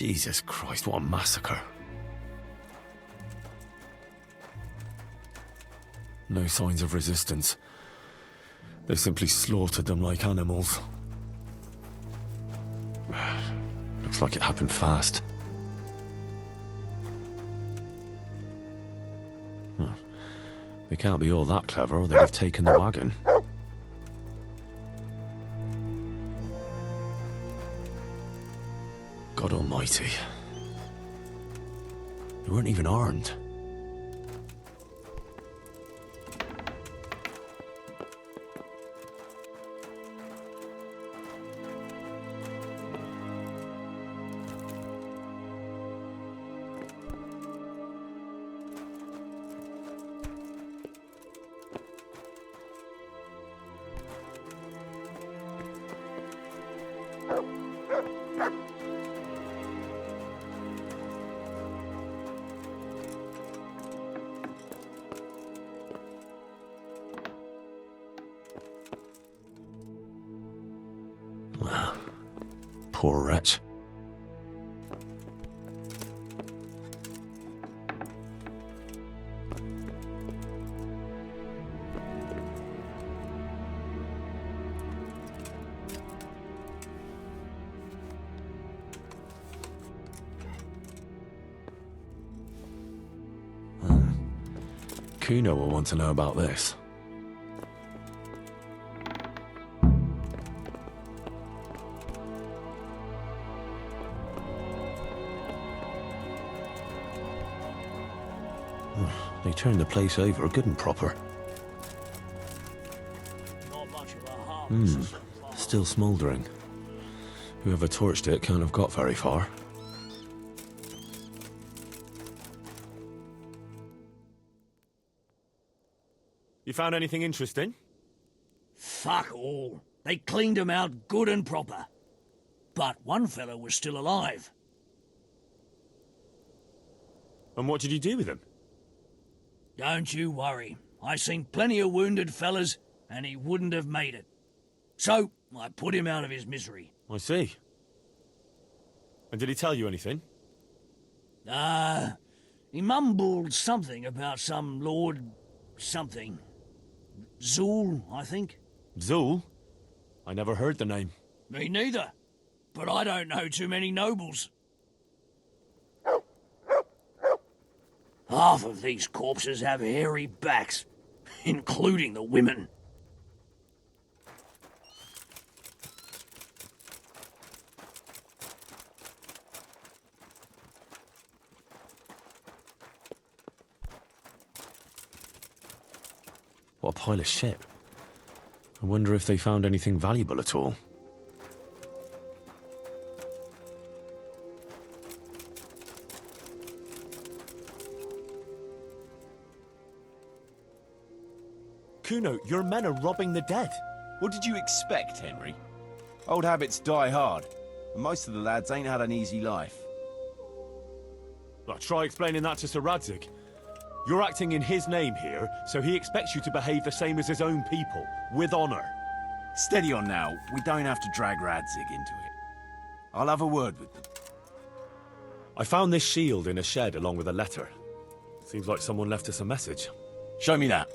Jesus Christ, what a massacre. No signs of resistance. They simply slaughtered them like animals. Looks like it happened fast. They can't be all that clever or they'd have taken the wagon. God almighty. They weren't even armed. Poor wretch. Kuno will want to know about this. They turned the place over good and proper. Not much of a harvest. Still smouldering. Whoever torched it can't have got very far. You found anything interesting? Fuck all. They cleaned him out good and proper. But one fellow was still alive. And what did you do with him? Don't you worry. I seen plenty of wounded fellas, and he wouldn't have made it. So, I put him out of his misery. I see. And did he tell you anything? He mumbled something about some Lord... something. Zool, I think. Zool? I never heard the name. Me neither. But I don't know too many nobles. Half of these corpses have hairy backs, including the women. What a pile of shit. I wonder if they found anything valuable at all. Kuno, your men are robbing the dead. What did you expect, Henry? Old habits die hard, and most of the lads ain't had an easy life. Well, try explaining that to Sir Radzig. You're acting in his name here, so he expects you to behave the same as his own people, with honor. Steady on now, we don't have to drag Radzig into it. I'll have a word with them. I found this shield in a shed along with a letter. Seems like someone left us a message. Show me that.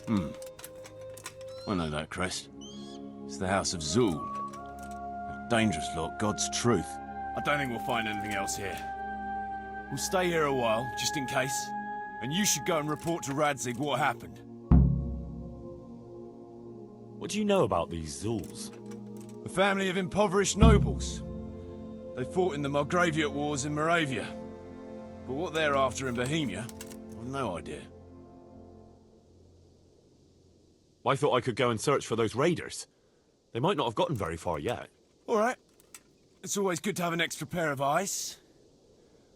I know that crest. It's the House of Zool. A dangerous lot, God's truth. I don't think we'll find anything else here. We'll stay here a while, just in case. And you should go and report to Radzig what happened. What do you know about these Zools? A family of impoverished nobles. They fought in the Margraviate Wars in Moravia. But what they're after in Bohemia, I've no idea. I thought I could go and search for those raiders. They might not have gotten very far yet. All right. It's always good to have an extra pair of eyes.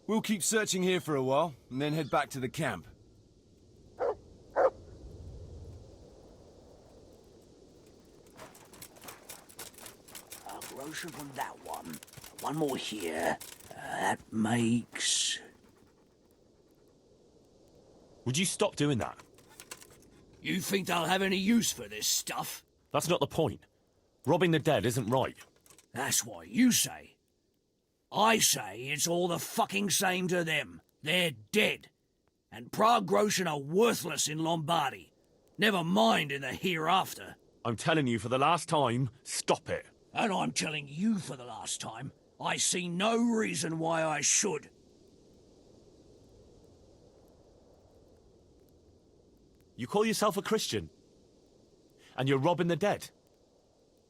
We'll keep searching here for a while, and then head back to the camp. A grocer from that one. One more here. That makes... Would you stop doing that? You think they'll have any use for this stuff? That's not the point. Robbing the dead isn't right. That's what you say. I say it's all the fucking same to them. They're dead. And Prague Groshen are worthless in Lombardy. Never mind in the hereafter. I'm telling you for the last time, stop it. And I'm telling you for the last time, I see no reason why I should. You call yourself a Christian? And you're robbing the dead?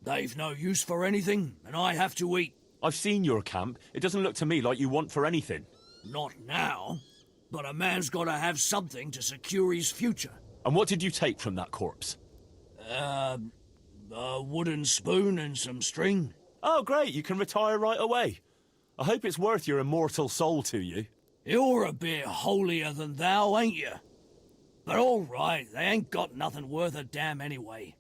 They've no use for anything, and I have to eat. I've seen your camp. It doesn't look to me like you want for anything. Not now. But a man's got to have something to secure his future. And what did you take from that corpse? A wooden spoon and some string. Oh, great. You can retire right away. I hope it's worth your immortal soul to you. You're a bit holier than thou, ain't you? But all right, they ain't got nothing worth a damn anyway.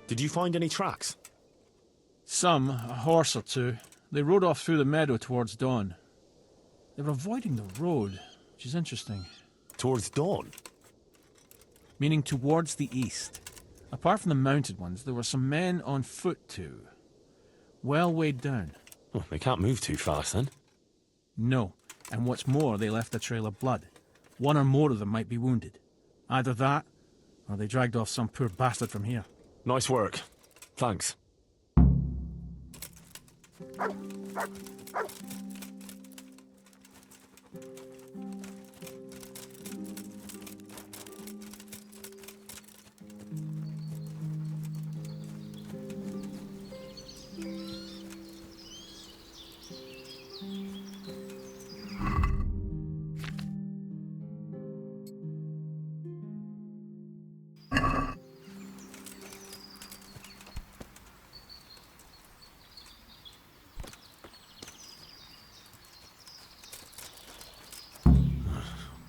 Did you find any tracks? Some, a horse or two. They rode off through the meadow towards dawn. They were avoiding the road, which is interesting. Towards dawn? Meaning towards the east. Apart from the mounted ones, there were some men on foot too. Well weighed down. Well, they can't move too fast then. No, and what's more, they left a trail of blood. One or more of them might be wounded. Either that, or they dragged off some poor bastard from here. Nice work. Thanks.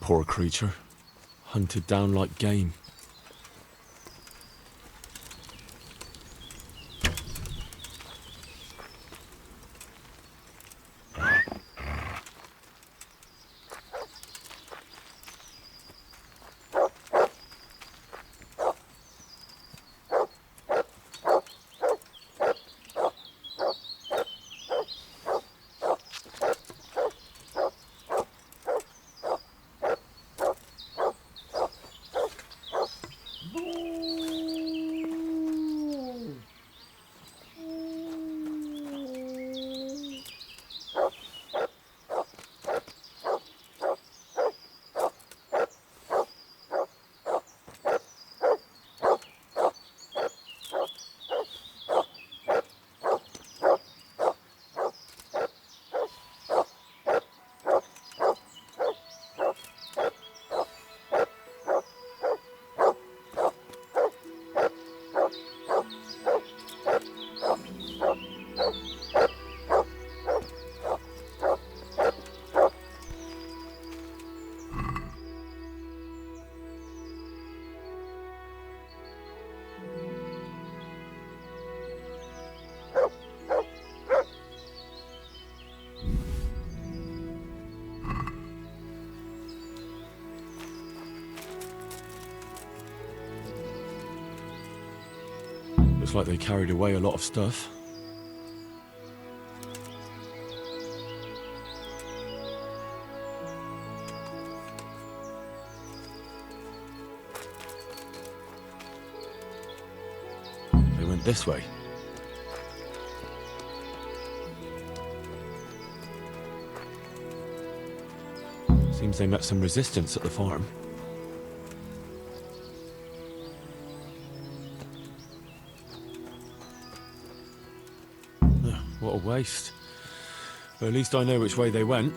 Poor creature. Hunted down like game. Looks like they carried away a lot of stuff. They went this way. Seems they met some resistance at the farm. What a waste. But at least I know which way they went.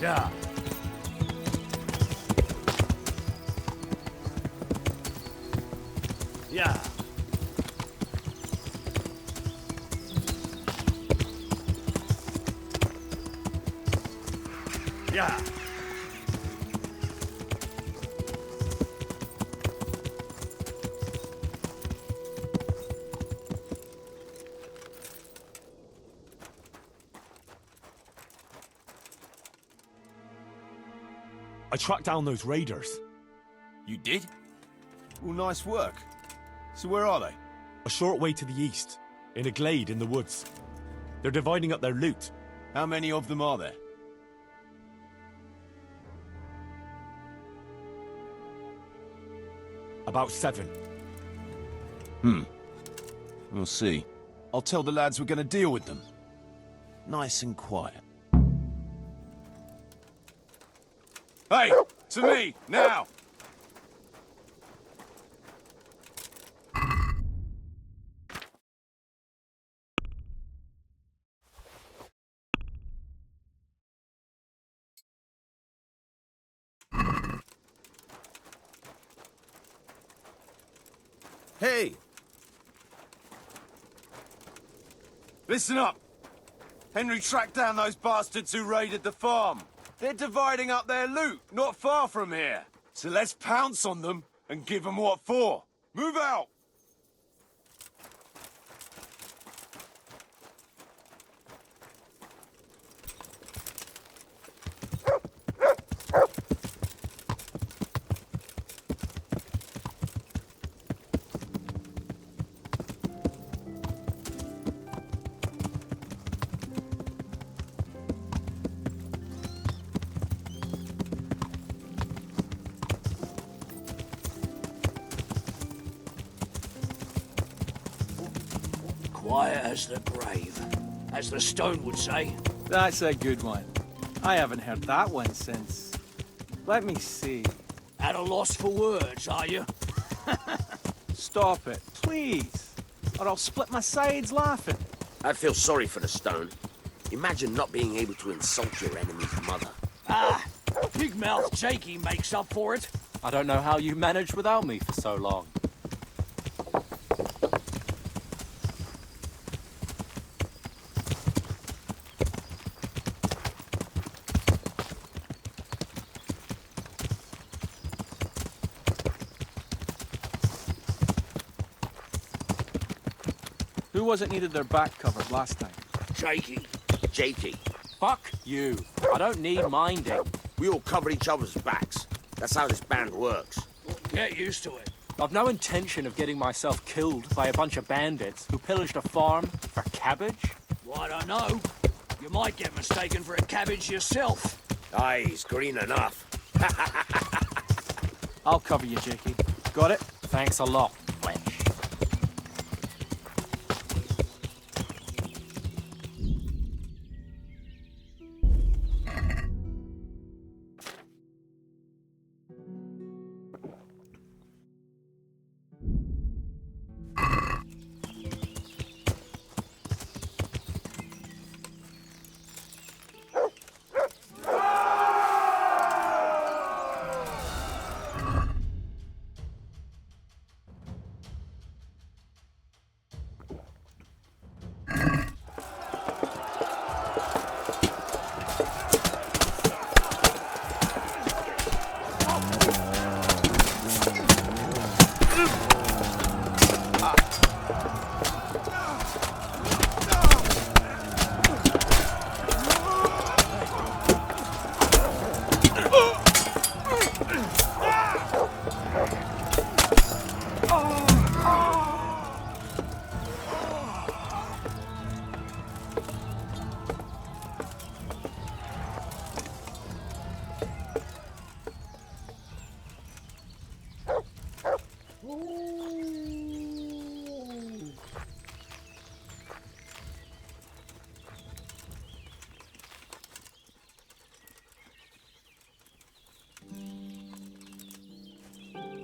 Yeah. Yeah. Yeah. I tracked down those raiders. You did? Well, nice work. So where are they? A short way to the east, in a glade in the woods. They're dividing up their loot. How many of them are there? About 7. We'll see. I'll tell the lads we're gonna deal with them. Nice and quiet. Hey! To me! Now! Hey! Listen up! Henry tracked down those bastards who raided the farm. They're dividing up their loot, not far from here. So let's pounce on them and give them what for. Move out! Quiet as the grave, as the stone would say. That's a good one. I haven't heard that one since... Let me see. At a loss for words, are you? Stop it, please. Or I'll split my sides laughing. I feel sorry for the stone. Imagine not being able to insult your enemy's mother. Ah, big-mouthed Jakey makes up for it. I don't know how you managed without me for so long. Who was it needed their back covered last time? Jakey. Jakey, Fuck you. I don't need minding. we all cover each other's backs. That's how this band works. Get used to it. I've no intention of getting myself killed by a bunch of bandits who pillaged a farm for cabbage. Well, I don't know. You might get mistaken for a cabbage yourself. Aye, he's green enough. I'll cover you, Jakey. Got it? Thanks a lot, wench.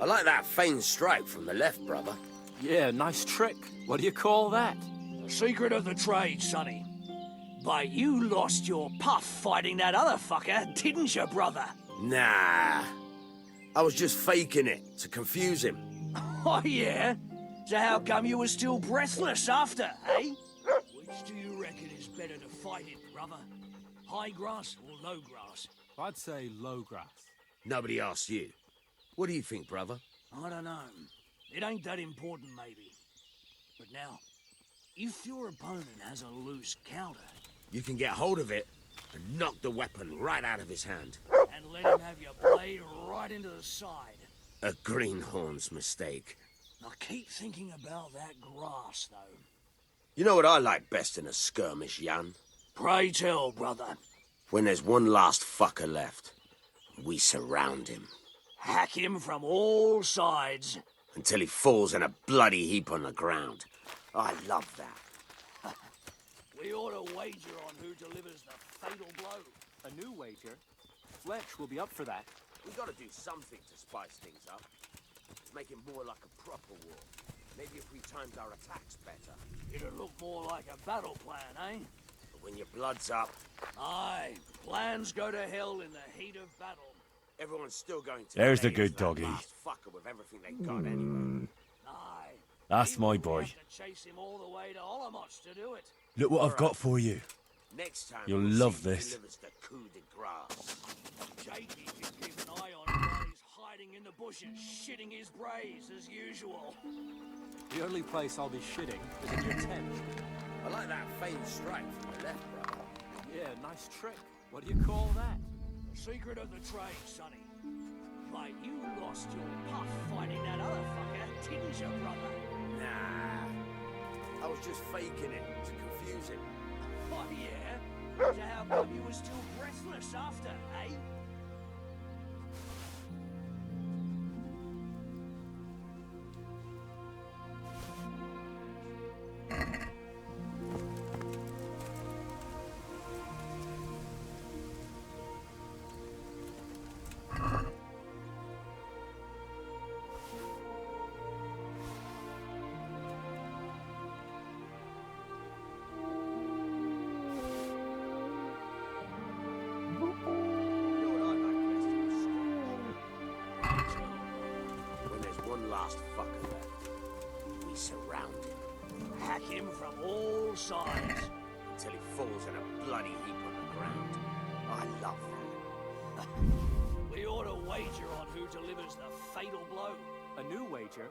I like that feigned strike from the left, brother. Yeah, nice trick. What do you call that? The secret of the trade, Sonny. But you lost your puff fighting that other fucker, didn't you, brother? Nah. I was just faking it to confuse him. Oh, yeah? So how come you were still breathless after, eh? Which do you reckon is better to fight in, brother? High grass or low grass? I'd say low grass. Nobody asked you. What do you think, brother? I don't know. It ain't that important, maybe. But now, if your opponent has a loose counter... You can get hold of it and knock the weapon right out of his hand. And let him have your blade right into the side. A greenhorn's mistake. Now keep thinking about that grass, though. You know what I like best in a skirmish, Jan? Pray tell, brother. When there's one last fucker left. We surround him. Hack him from all sides. Until he falls in a bloody heap on the ground. I love that. We ought to wager on who delivers the fatal blow. A new wager? Fletch will be up for that. We gotta do something to spice things up. Make it more like a proper war. Maybe if we timed our attacks better. It'd look more like a battle plan, eh? But when your blood's up, Aye, plans go to hell in the heat of battle. everyone's still going to... There's the lay good into that doggy. last fucker with everything they got anyway. Aye. That's Even my if we boy. have to chase him all the way to Olomouc to do it. Look what I've got for you. Next time You'll we'll love see who this. delivers the coup de grace. Jakey can keep an eye on him while he's hiding in the bushes, shitting his brays as usual. The only place I'll be shitting is in your tent. I like that feigned strike from the left, brother. Yeah, nice trick. What do you call that? The secret of the trade, Sonny. But you lost your puff fighting that other fucker, didn't you, brother? Nah. I was just faking it to confuse him. Oh, yeah? So how come you were still breathless after, eh? When there's one last fucker left, we surround him. Hack him from all sides. Until he falls in a bloody heap on the ground. I love that. We ought to wager on who delivers the fatal blow. A new wager?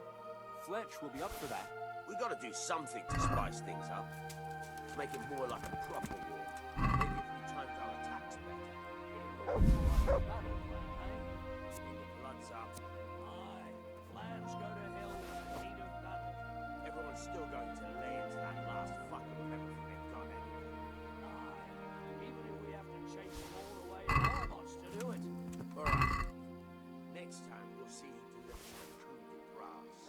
Fletch will be up for that. We gotta do something to spice things up. Make it more like a proper war. Maybe if we timed our attacks better. It'll look more like a battle plan, eh? When your blood's up, Aye, plans go to hell in the heat of battle. everyone's still going to lay into that last fucker with everything they've got anyway. Aye, even if we have to chase them all the way to Warhorse to do it. Alright. Next time we'll see who delivers the coup de grace.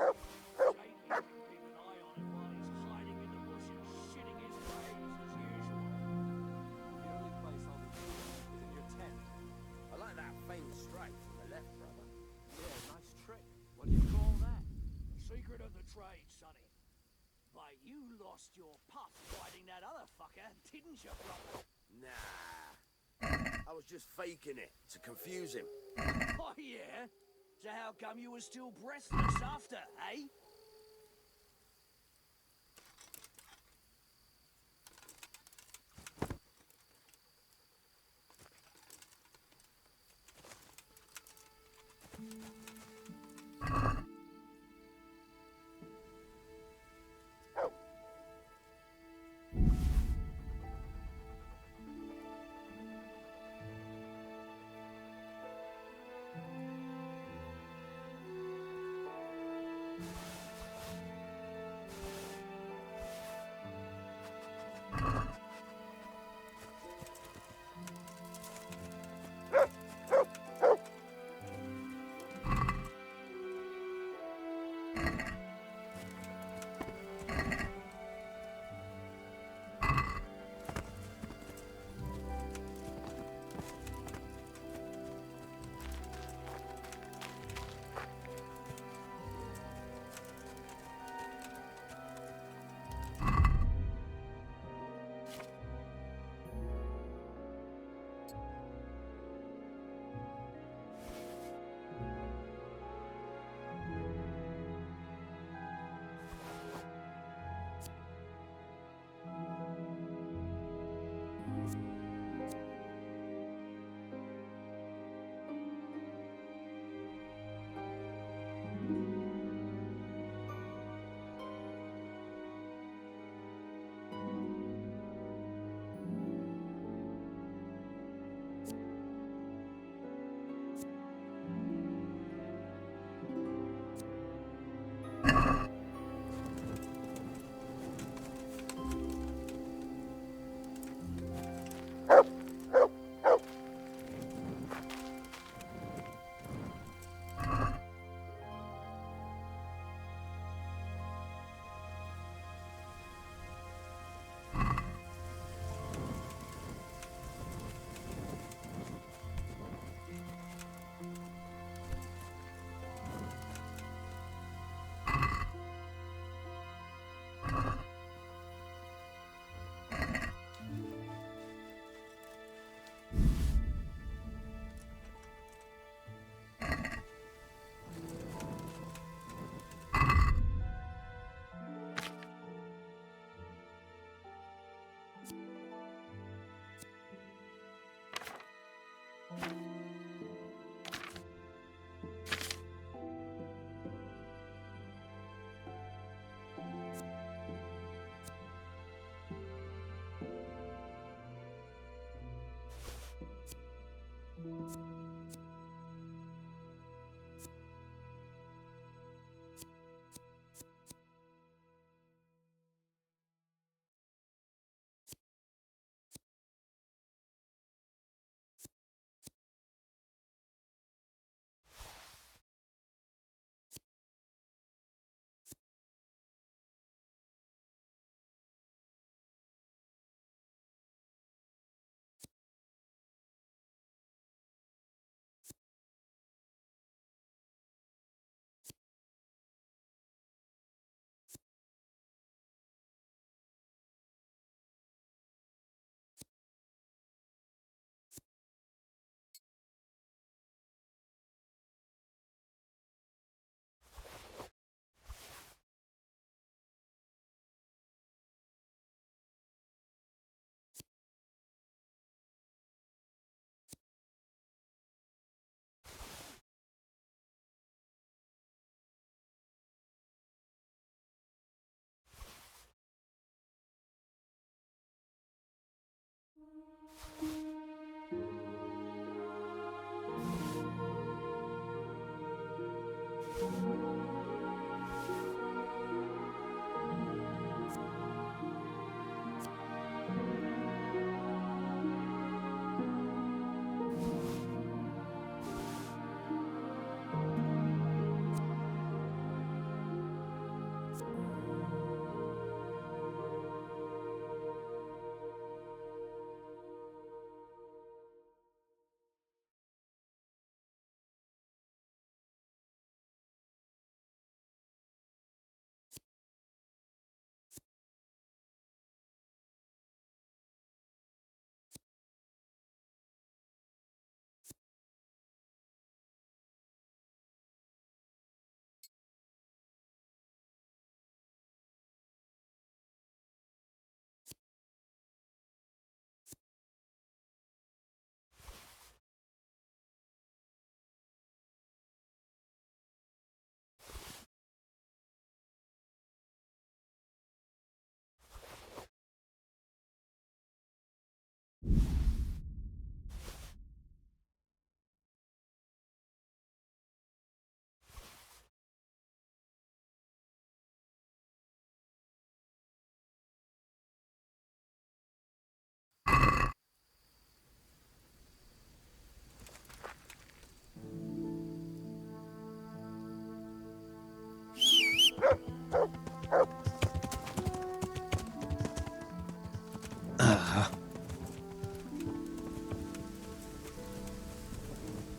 Jakey can keep an eye on him while he's hiding in the bushes, shitting his brains as usual. The only place I'll be shitting is in your tent. I like that feigned strike from the left, brother. Yeah, nice trick. What do you call that? The secret of the trade, Sonny. But you lost your puff fighting that other fucker, didn't you, brother? Nah. I was just faking it to confuse him. Oh, yeah? So how come you were still breathless after, eh?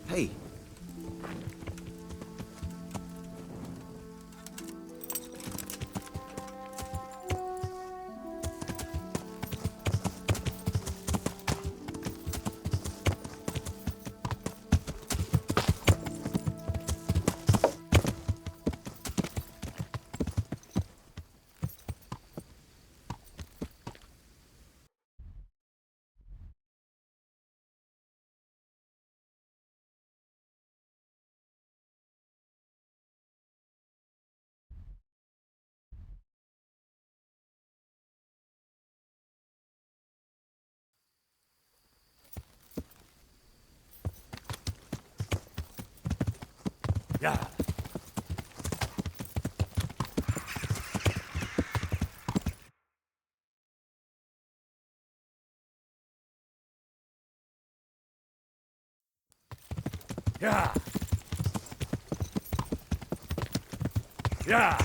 Hey. Yeah. Yeah. Yeah.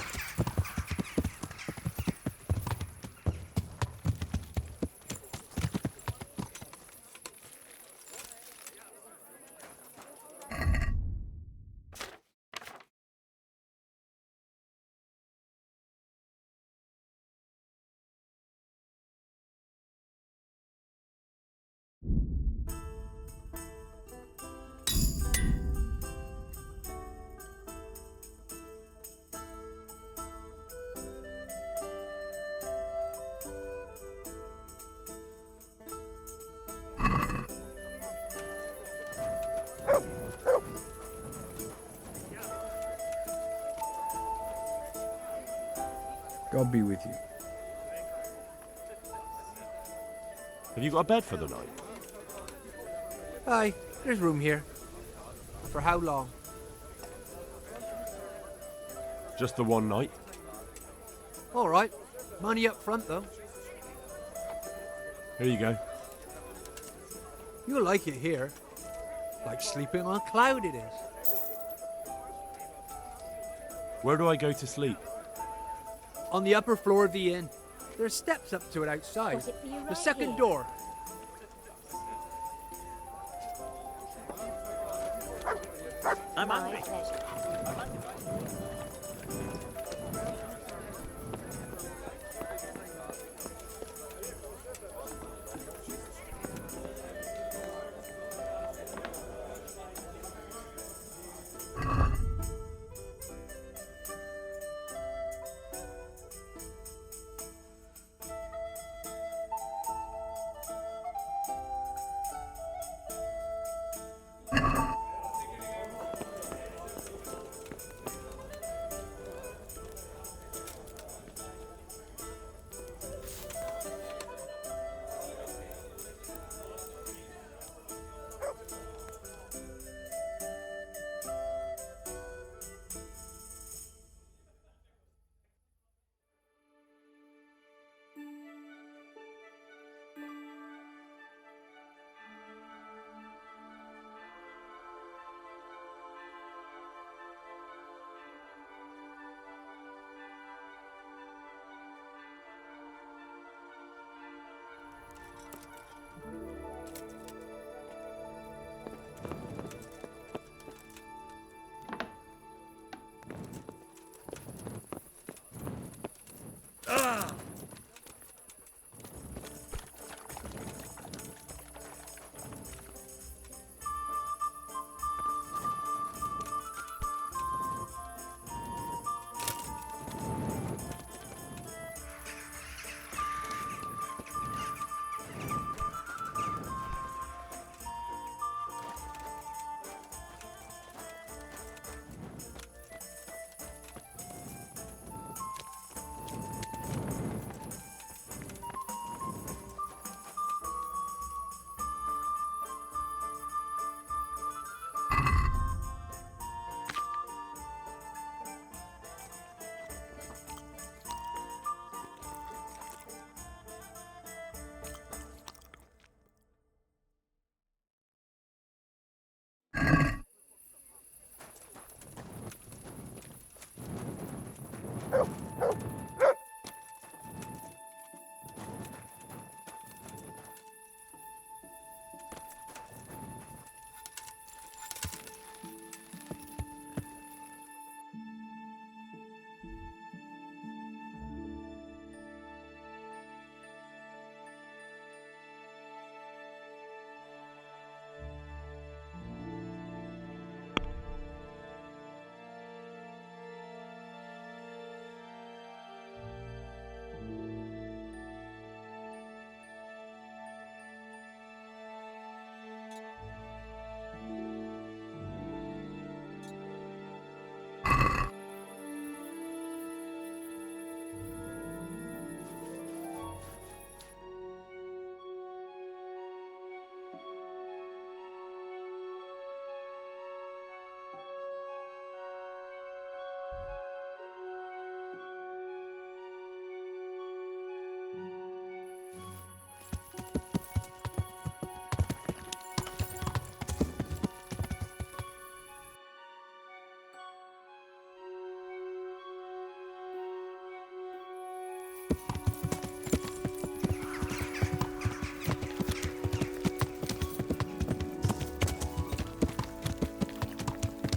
God be with you. Have you got a bed for the night? Aye, there's room here. For how long? Just the one night? All right. Money up front, though. Here you go. You'll like it here. Like sleeping on a cloud it is. Where do I go to sleep? On the upper floor of the inn. There's steps up to it outside. Was it for you The right second here? door. I'm hungry.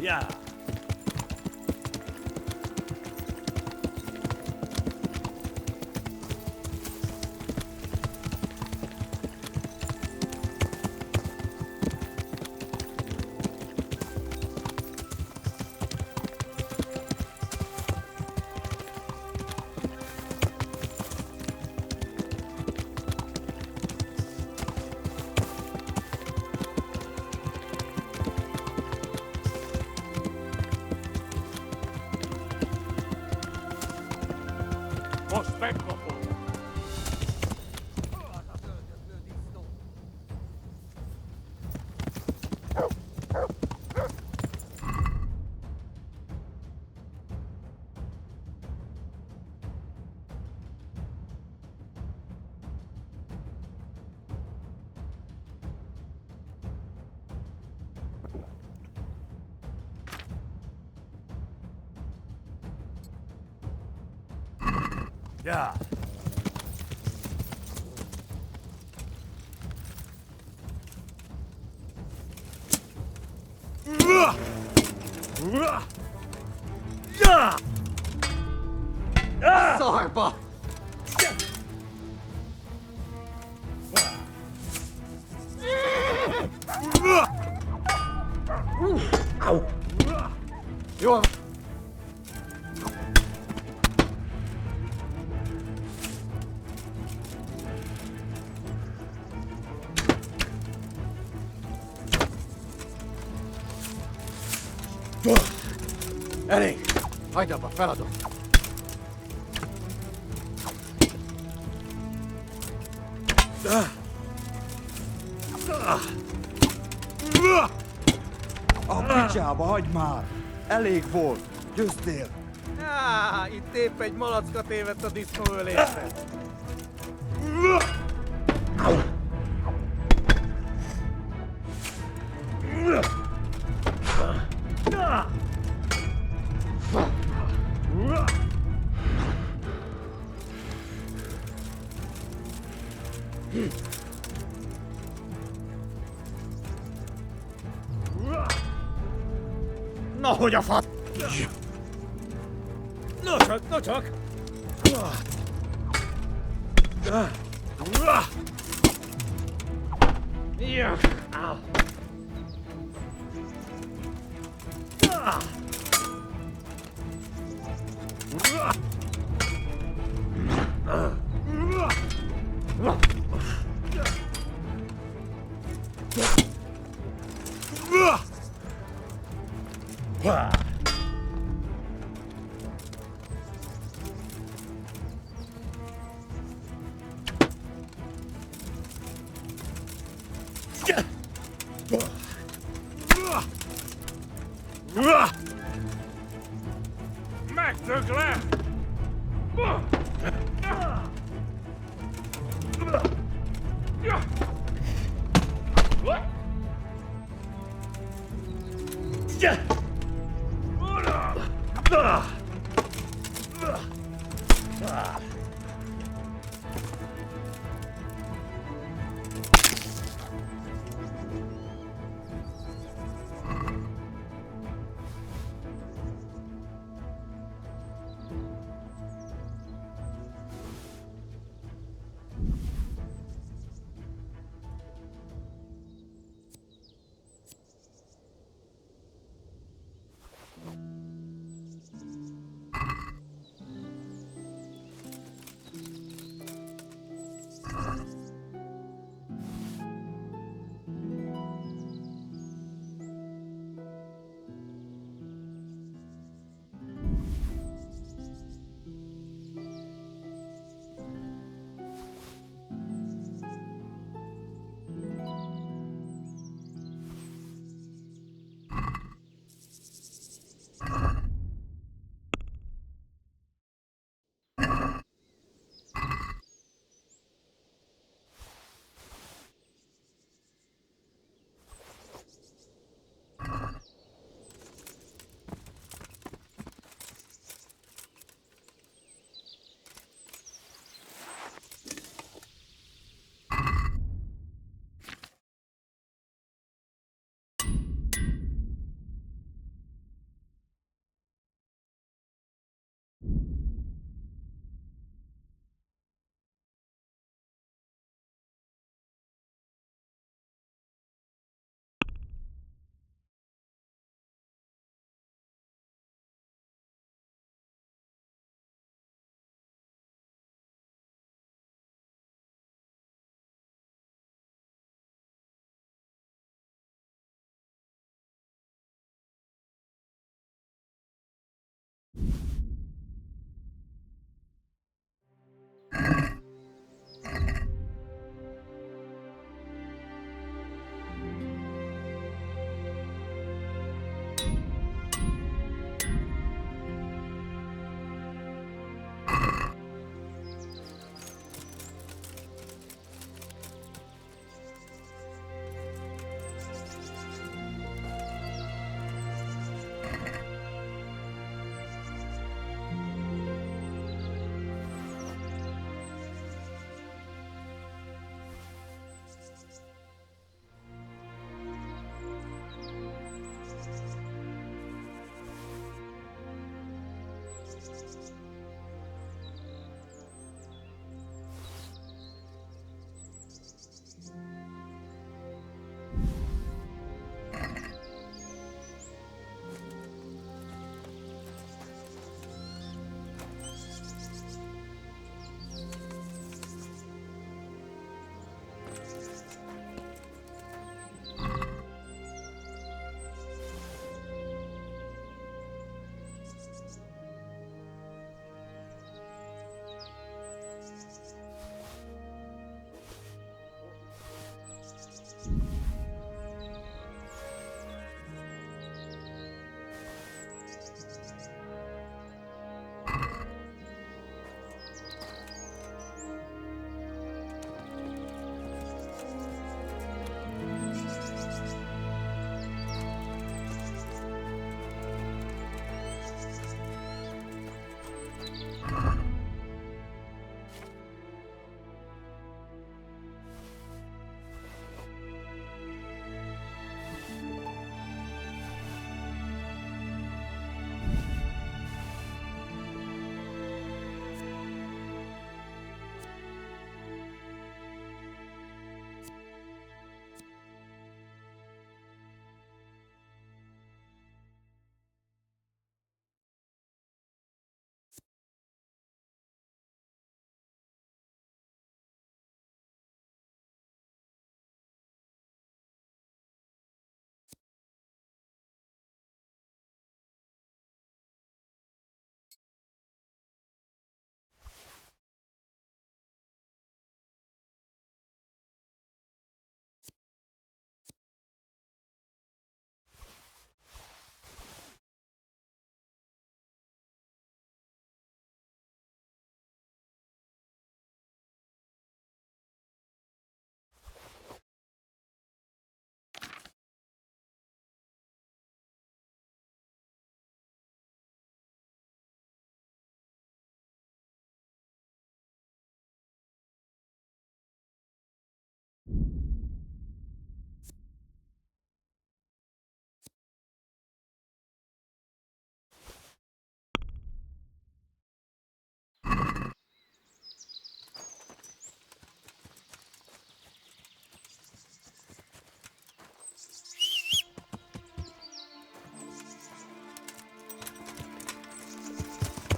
Yeah. Yeah. Szarba! Jól. Elég! Hagyd abba, feladom! A picsába, hagyd már! Elég volt! Győztél! Itt épp egy malacka tévedt a disznóölésre. Na, hogy a fasz! No csak! Megdöglek!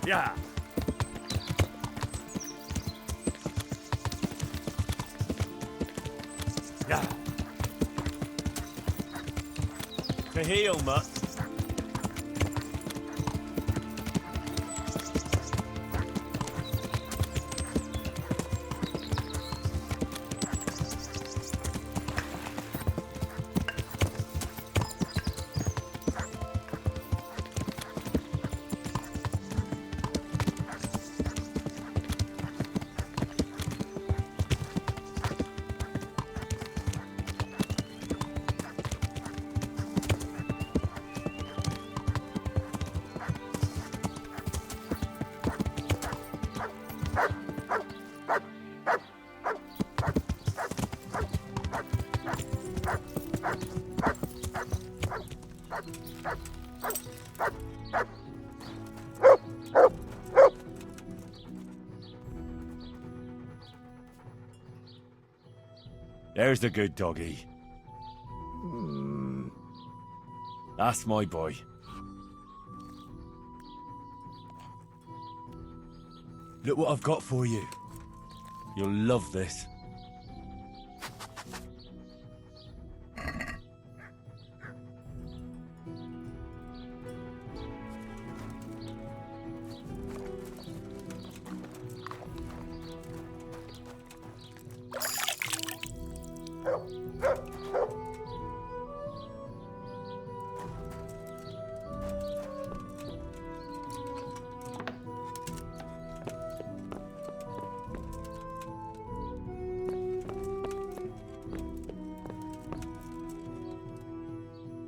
Yeah. Yeah. To heal, mutt. There's the good doggy. That's my boy. Look what I've got for you. You'll love this.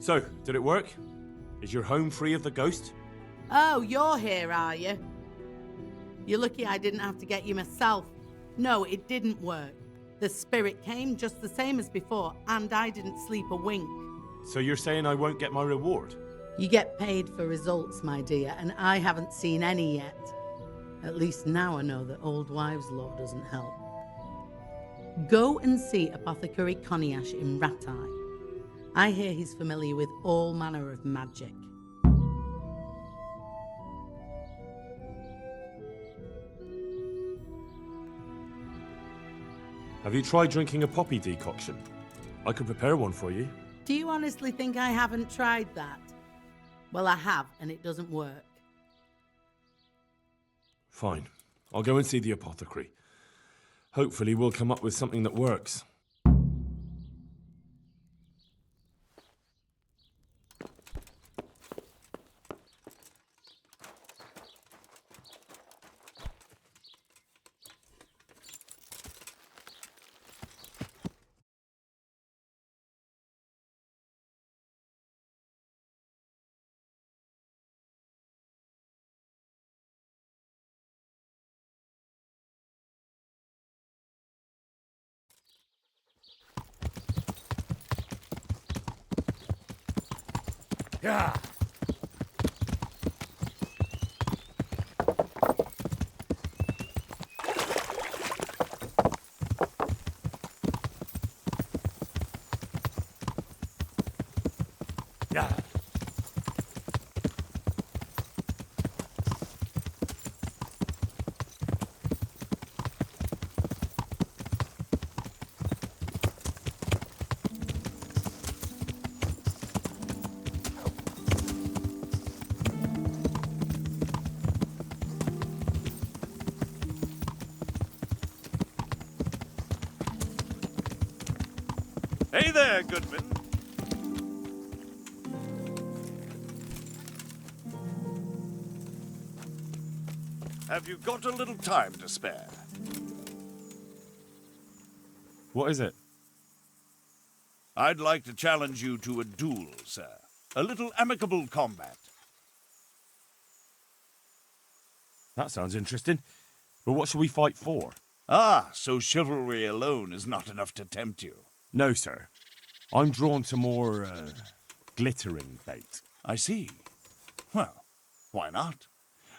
So, did it work? Is your home free of the ghost? Oh, you're here, are you? You're lucky I didn't have to get you myself. No, it didn't work. The spirit came just the same as before, and I didn't sleep a wink. So you're saying I won't get my reward? You get paid for results, my dear, and I haven't seen any yet. At least now I know that old wives' law doesn't help. Go and see Apothecary Coniash in Ratai. I hear he's familiar with all manner of magic. Have you tried drinking a poppy decoction? I could prepare one for you. Do you honestly think I haven't tried that? Well, I have, and it doesn't work. Fine. I'll go and see the apothecary. Hopefully we'll come up with something that works. Yeah. Yeah. Hey there, Goodman. Have you got a little time to spare? What is it? I'd like to challenge you to a duel, sir. A little amicable combat. That sounds interesting. But what shall we fight for? Ah, so chivalry alone is not enough to tempt you. No, sir. I'm drawn to more, glittering fate. I see. Well, why not?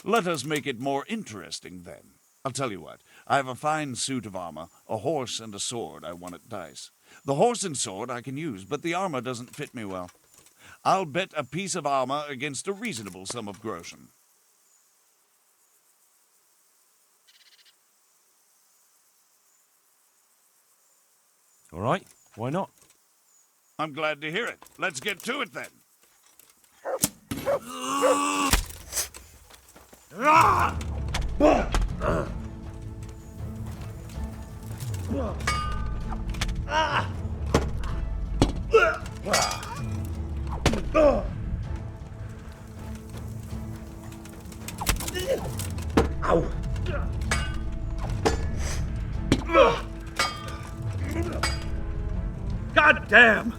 Let us make it more interesting, then. I'll tell you what. I have a fine suit of armor, a horse, and a sword I won at dice. The horse and sword I can use, but the armor doesn't fit me well. I'll bet a piece of armor against a reasonable sum of groschen. All right, why not? I'm glad to hear it. Let's get to it then. God damn!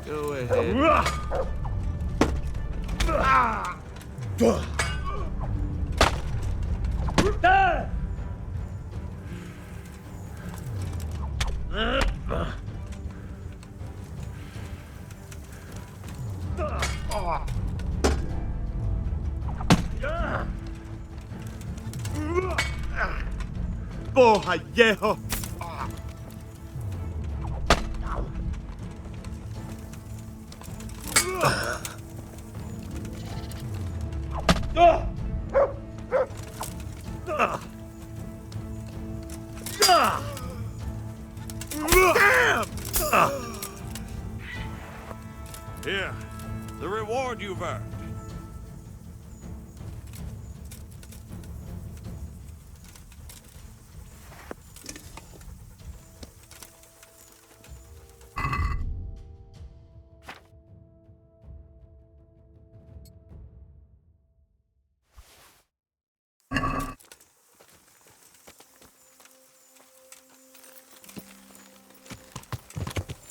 Go ahead. Porra, hierro! Here, the reward you've earned.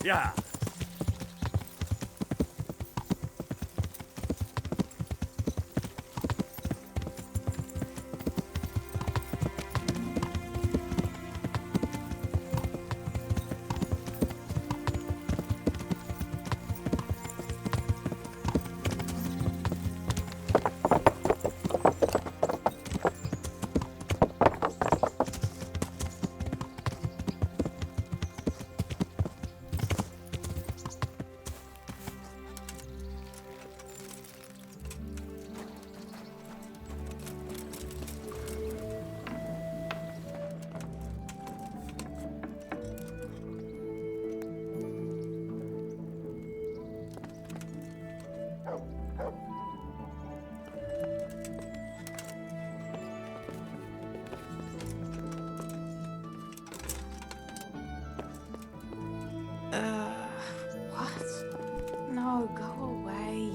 Yeah. What? No, go away.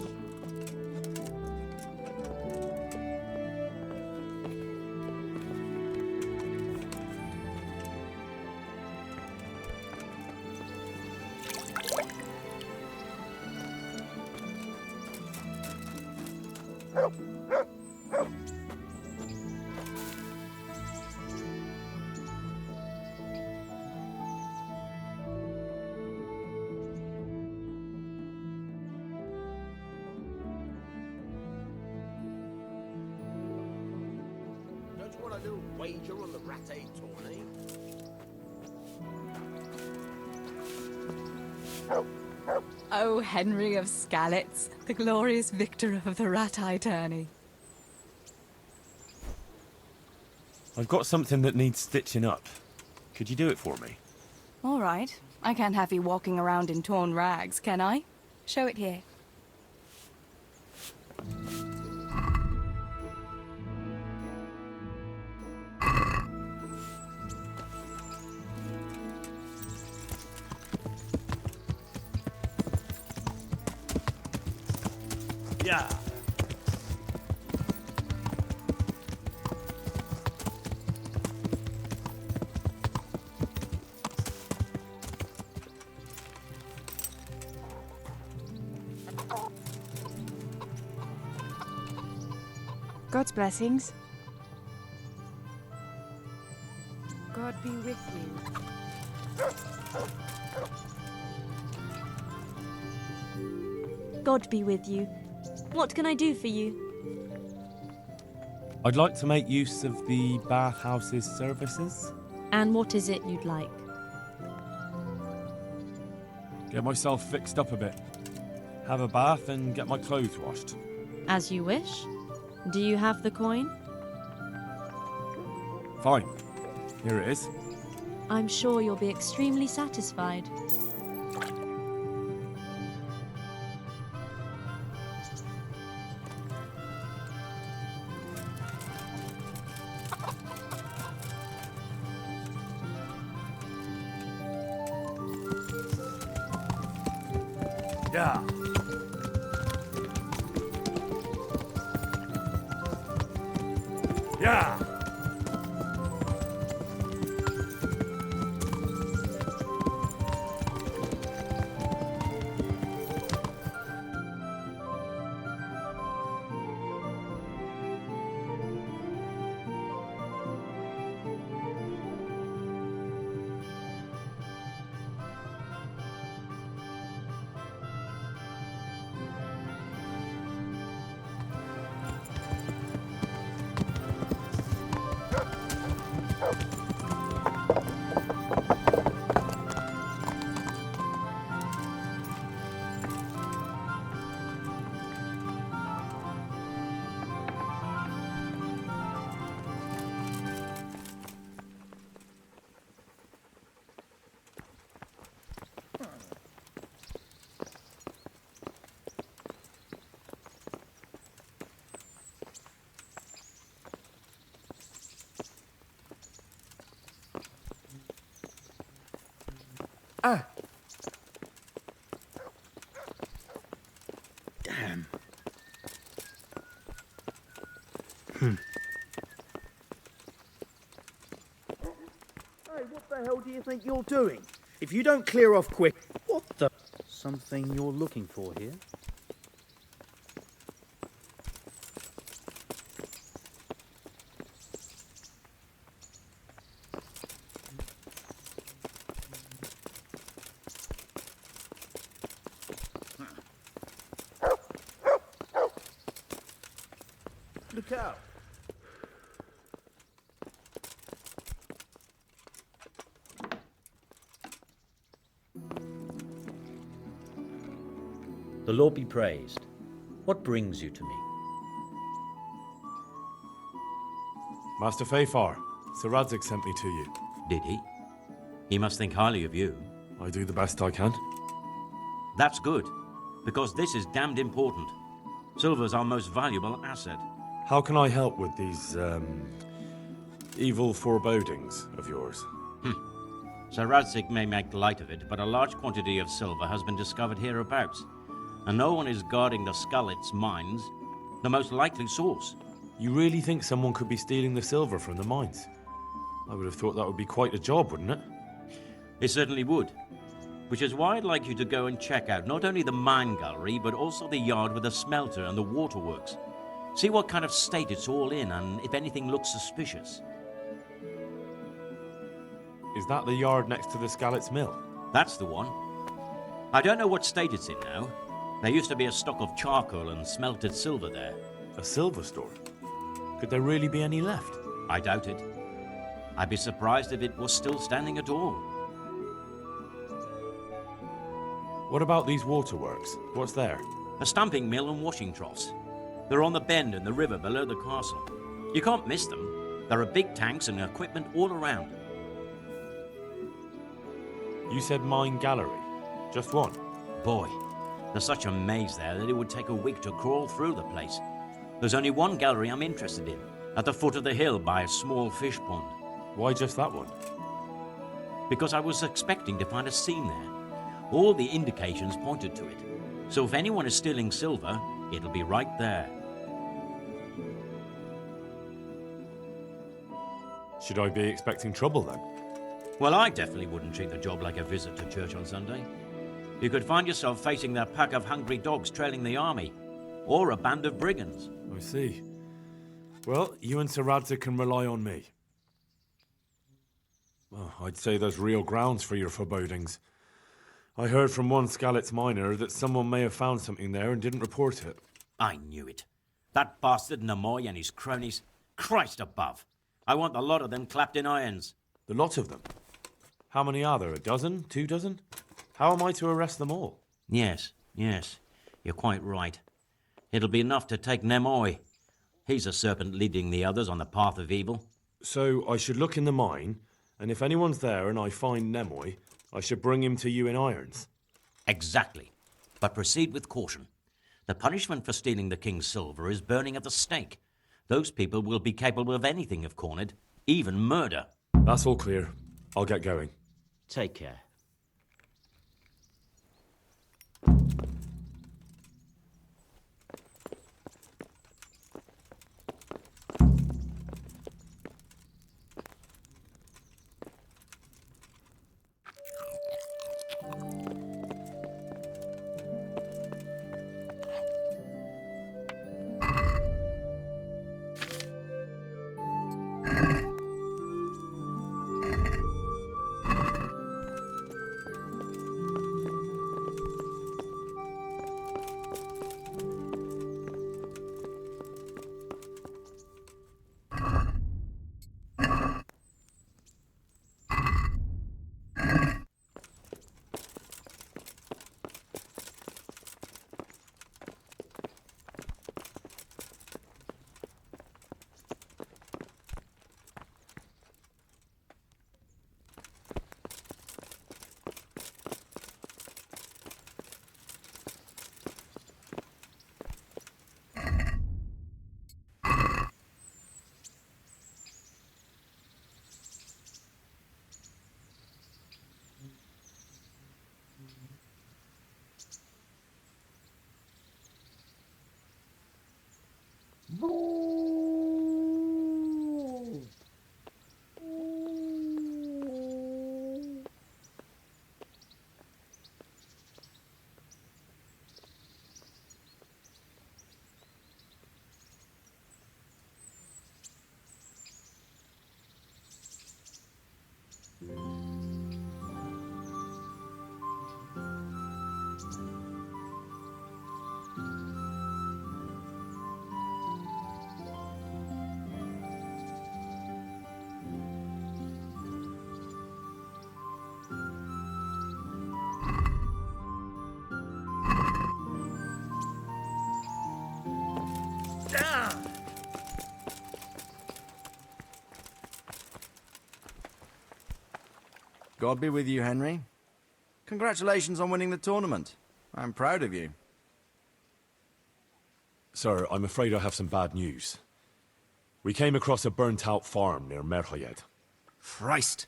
Don't you want a little wager on the rat-aid tourney? Oh, Henry of Skalitz, the glorious victor of the rat-eye tourney. I've got something that needs stitching up. Could you do it for me? All right. I can't have you walking around in torn rags, can I? Show it here. Yeah. God's blessings. God be with you. God be with you. What can I do for you? I'd like to make use of the bathhouse's services. And what is it you'd like? Get myself fixed up a bit. Have a bath and get my clothes washed. As you wish. Do you have the coin? Fine. Here it is. I'm sure you'll be extremely satisfied. Yeah. Yeah. Ah. Damn. Hey, what the hell do you think you're doing? If you don't clear off quick... What the... Something you're looking for here? Look out. The Lord be praised. What brings you to me? Master Fafar, Sir Radzig sent me to you. Did he? He must think highly of you. I do the best I can. That's good, because this is damned important. Silver's our most valuable asset. How can I help with these, evil forebodings of yours? Sir Radzig may make light of it, but a large quantity of silver has been discovered hereabouts, and no one is guarding the Skullets mines, the most likely source. You really think someone could be stealing the silver from the mines? I would have thought that would be quite a job, wouldn't it? It certainly would. Which is why I'd like you to go and check out not only the mine gallery, but also the yard with the smelter and the waterworks. See what kind of state it's all in, and if anything looks suspicious. Is that the yard next to the Skullets mill? That's the one. I don't know what state it's in now. There used to be a stock of charcoal and smelted silver there. A silver store? Could there really be any left? I doubt it. I'd be surprised if it was still standing at all. What about these waterworks? What's there? A stamping mill and washing troughs. They're on the bend in the river below the castle. You can't miss them. There are big tanks and equipment all around. You said mine gallery. Just one? Boy, there's such a maze there that it would take a week to crawl through the place. There's only one gallery I'm interested in, at the foot of the hill by a small fish pond. Why just that one? Because I was expecting to find a seam there. All the indications pointed to it. So if anyone is stealing silver, it'll be right there. Should I be expecting trouble then? Well, I definitely wouldn't treat the job like a visit to church on Sunday. You could find yourself facing that pack of hungry dogs trailing the army, or a band of brigands. I see. Well, you and Sir Radzig can rely on me. Well, I'd say there's real grounds for your forebodings. I heard from one Skullets miner that someone may have found something there and didn't report it. I knew it. That bastard Namoy and his cronies. Christ above. I want the lot of them clapped in irons. The lot of them? How many are there? A dozen? 2 dozen? How am I to arrest them all? Yes, you're quite right. It'll be enough to take Nemoy. He's a serpent leading the others on the path of evil. So I should look in the mine, and if anyone's there and I find Nemoy, I should bring him to you in irons. Exactly. But proceed with caution. The punishment for stealing the king's silver is burning at the stake. Those people will be capable of anything if cornered, even murder. That's all clear. I'll get going. Take care. God be with you, Henry. Congratulations on winning the tournament. I'm proud of you. Sir, I'm afraid I have some bad news. We came across a burnt-out farm near Merhoyed. Christ!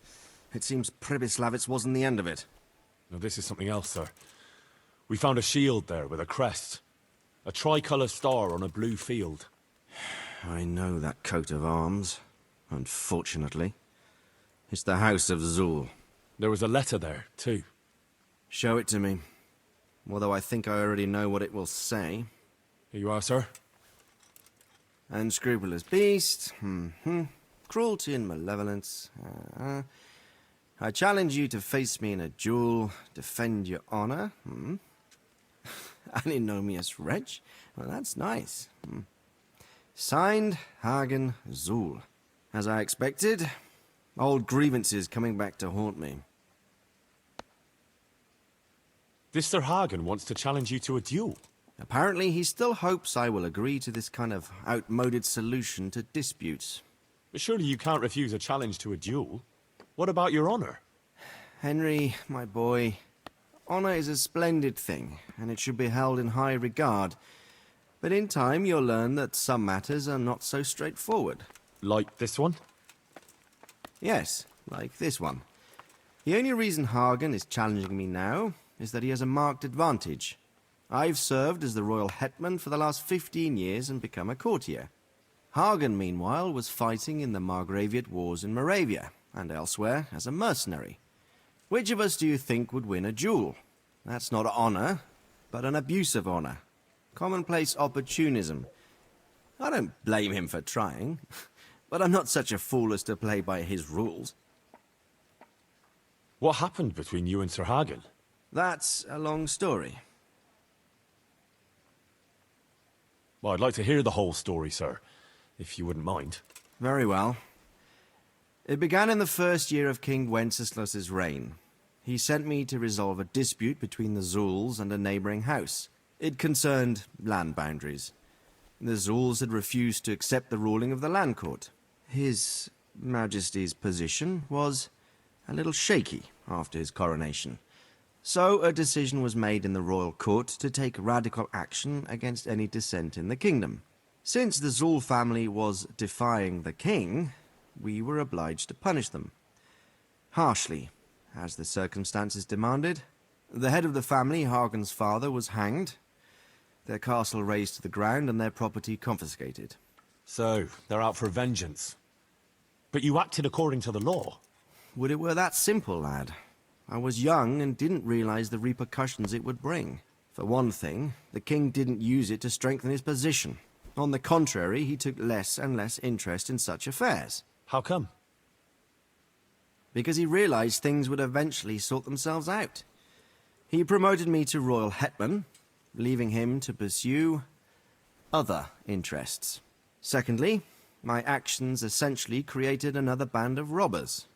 It seems Pribyslavitz wasn't the end of it. Now, this is something else, sir. We found a shield there with a crest. A tricolour star on a blue field. I know that coat of arms, unfortunately. It's the House of Zul. There was a letter there, too. Show it to me. Although I think I already know what it will say. Here you are, sir. Unscrupulous beast. Cruelty and malevolence. I challenge you to face me in a duel, defend your honor. Antinomious wretch. Well, that's nice. Signed, Hagen Zul. As I expected, old grievances coming back to haunt me. This Sir Hagen wants to challenge you to a duel. Apparently, he still hopes I will agree to this kind of outmoded solution to disputes. But surely you can't refuse a challenge to a duel. What about your honor? Henry, my boy, honor is a splendid thing, and it should be held in high regard. But in time, you'll learn that some matters are not so straightforward. Like this one? Yes, like this one. The only reason Hagen is challenging me now is that he has a marked advantage. I've served as the royal hetman for the last 15 years and become a courtier. Hagen, meanwhile, was fighting in the Margraviate Wars in Moravia and elsewhere as a mercenary. Which of us do you think would win a duel? That's not honor, but an abuse of honor. Commonplace opportunism. I don't blame him for trying, but I'm not such a fool as to play by his rules. What happened between you and Sir Hagen? That's a long story. Well, I'd like to hear the whole story, sir, if you wouldn't mind. Very well. It began in the first year of King Wenceslas's reign. He sent me to resolve a dispute between the Zuuls and a neighbouring house. It concerned land boundaries. The Zuuls had refused to accept the ruling of the land court. His Majesty's position was a little shaky after his coronation. So a decision was made in the royal court to take radical action against any dissent in the kingdom. Since the Zuul family was defying the king, we were obliged to punish them. Harshly, as the circumstances demanded. The head of the family, Hagen's father, was hanged, their castle razed to the ground and their property confiscated. So, they're out for vengeance. But you acted according to the law. Would it were that simple, lad. I was young and didn't realize the repercussions it would bring. For one thing, the king didn't use it to strengthen his position. On the contrary, he took less and less interest in such affairs. How come? Because he realized things would eventually sort themselves out. He promoted me to royal hetman, leaving him to pursue other interests. Secondly, my actions essentially created another band of robbers.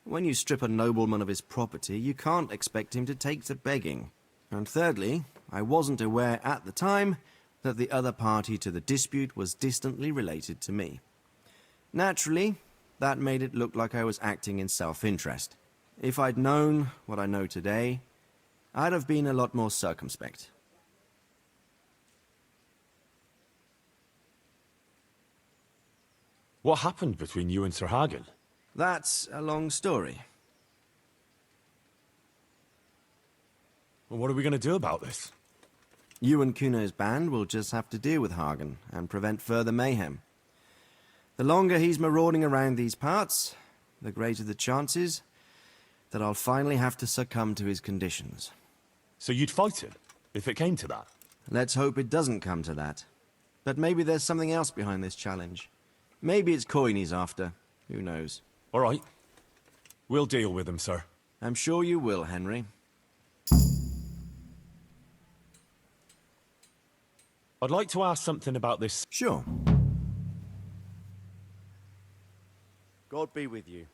When you strip a nobleman of his property, you can't expect him to take to begging. And thirdly, I wasn't aware at the time that the other party to the dispute was distantly related to me. Naturally, that made it look like I was acting in self-interest. If I'd known what I know today, I'd have been a lot more circumspect. What happened between you and Sir Hagen? That's a long story. Well, what are we going to do about this? You and Kuno's band will just have to deal with Hagen and prevent further mayhem. The longer he's marauding around these parts, the greater the chances that I'll finally have to succumb to his conditions. So you'd fight him, if it came to that? Let's hope it doesn't come to that. But maybe there's something else behind this challenge. Maybe it's coin he's after. Who knows? All right. We'll deal with him, sir. I'm sure you will, Henry. I'd like to ask something about this. Sure. God be with you.